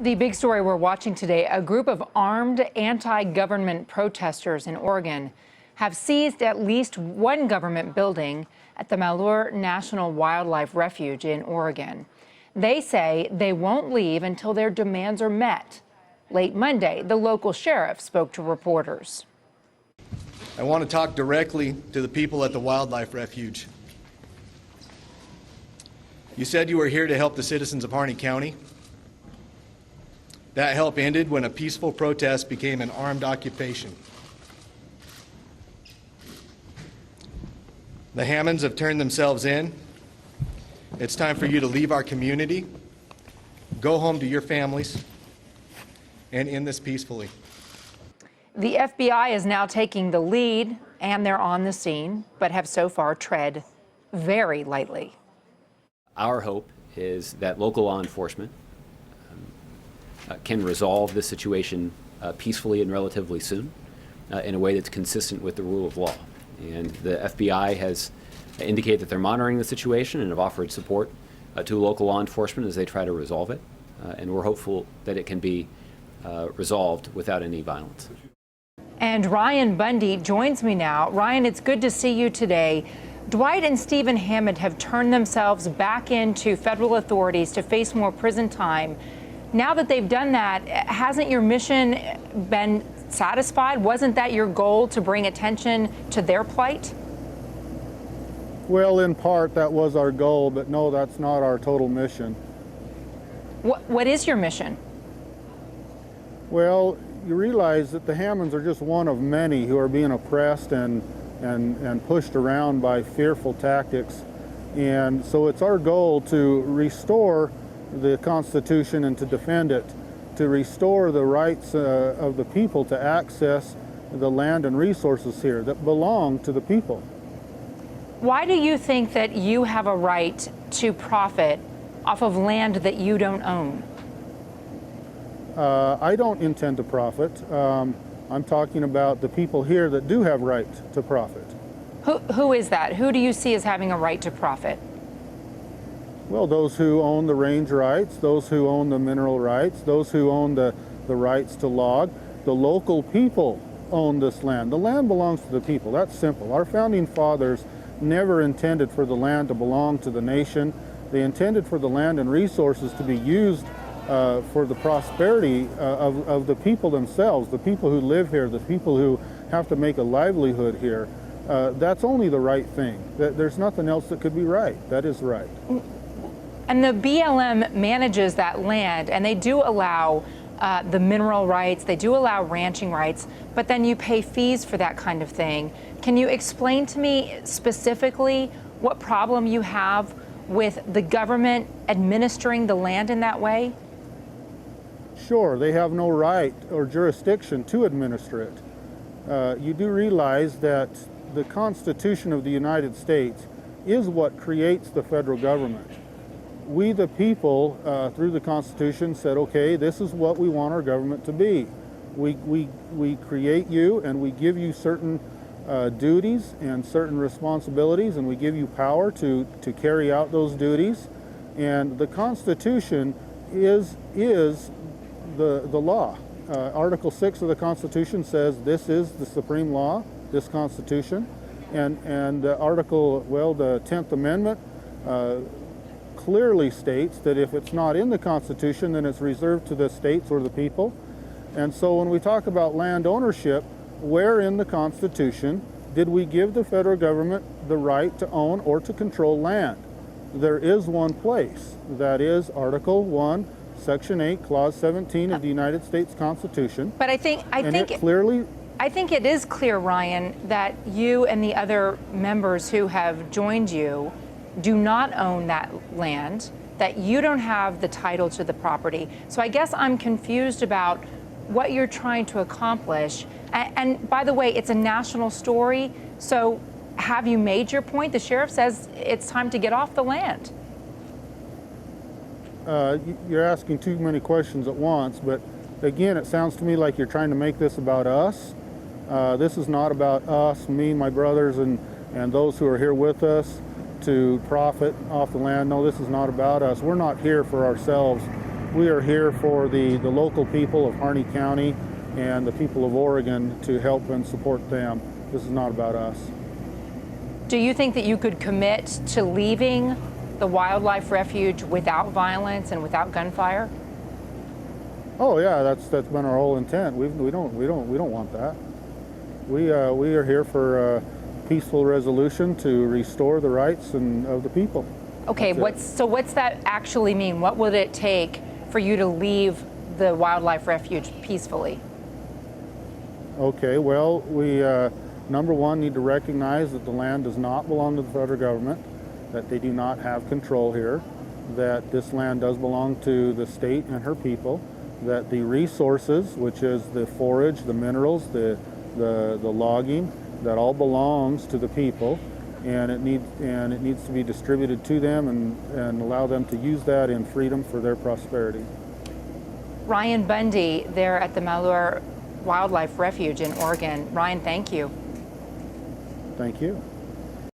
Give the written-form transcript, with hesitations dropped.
The big story we're watching today, a group of armed anti-government protesters in Oregon have seized at least one government building at the Malheur National Wildlife Refuge in Oregon. They say they won't leave until their demands are met. Late Monday, the local sheriff spoke to reporters. I want to talk directly to the people at the Wildlife Refuge. You said you were here to help the citizens of Harney County. That help ended when a peaceful protest became an armed occupation. The Hammonds have turned themselves in. It's time for you to leave our community, go home to your families, and end this peacefully. The FBI is now taking the lead, and they're on the scene, but have so far tread very lightly. Our hope is that local law enforcement can resolve this situation peacefully and relatively soon in a way that's consistent with the rule of law. And the FBI has indicated that they're monitoring the situation and have offered support to local law enforcement as they try to resolve it. And we're hopeful that it can be resolved without any violence. And Ryan Bundy joins me now. Ryan, it's good to see you today. Dwight and Stephen Hammond have turned themselves back into federal authorities to face more prison time. Now that they've done that, hasn't your mission been satisfied? Wasn't that your goal, to bring attention to their plight? Well, in part, that was our goal, but no, that's not our total mission. What is your mission? Well, you realize that the Hammonds are just one of many who are being oppressed and pushed around by fearful tactics. And so it's our goal to restore the Constitution and to defend it, to restore the rights of the people to access the land and resources here that belong to the people. Why do you think that you have a right to profit off of land that you don't own? I don't intend to profit. I'm talking about the people here that do have right to profit. Who is that? Who do you see as having a right to profit? Well, those who own the range rights, those who own the mineral rights, those who own the rights to log. The local people own this land. The land belongs to the people. That's simple. Our founding fathers never intended for the land to belong to the nation. They intended for the land and resources to be used for the prosperity of the people themselves, the people who live here, the people who have to make a livelihood here. That's only the right thing. There's nothing else that could be right. That is right. And the BLM manages that land, and they do allow the mineral rights, they do allow ranching rights, but then you pay fees for that kind of thing. Can you explain to me specifically what problem you have with the government administering the land in that way? Sure, they have no right or jurisdiction to administer it. You do realize that the Constitution of the United States is what creates the federal government. We, the people, through the Constitution, said, okay, this is what we want our government to be. We create you, and we give you certain duties and certain responsibilities, and we give you power to carry out those duties. And the Constitution is the law. Article 6 of the Constitution says this is the supreme law, this Constitution. And the 10th Amendment clearly states that if it's not in the Constitution, then it's reserved to the states or the people. And so when we talk about land ownership, where in the Constitution did we give the federal government the right to own or to control land? There is one place. That is Article 1, Section 8, Clause 17 of the United States Constitution. But I think it is clear, Ryan, that you and the other members who have joined you do not own that land, that you don't have the title to the property. So I guess I'm confused about what you're trying to accomplish. And by the way, it's a national story. So have you made your point? The sheriff says it's time to get off the land. You're asking too many questions at once, but again, it sounds to me like you're trying to make this about us. This is not about us, me, my brothers, and those who are here with us to profit off the land. No, this is not about us. We're not here for ourselves. We are here for the local people of Harney County and the people of Oregon to help and support them. This is not about us. Do you think that you could commit to leaving the wildlife refuge without violence and without gunfire? Oh yeah, that's been our whole intent. We don't want that. We are here for a peaceful resolution to restore the rights of the people. Okay, what's that actually mean? What would it take for you to leave the wildlife refuge peacefully? Okay, well, we number one need to recognize that the land does not belong to the federal government, that they do not have control here, that this land does belong to the state and her people, that the resources, which is the forage, the minerals, the logging, that all belongs to the people, and it needs to be distributed to them and allow them to use that in freedom for their prosperity. Ryan Bundy there at the Malheur Wildlife Refuge in Oregon. Ryan, thank you. Thank you.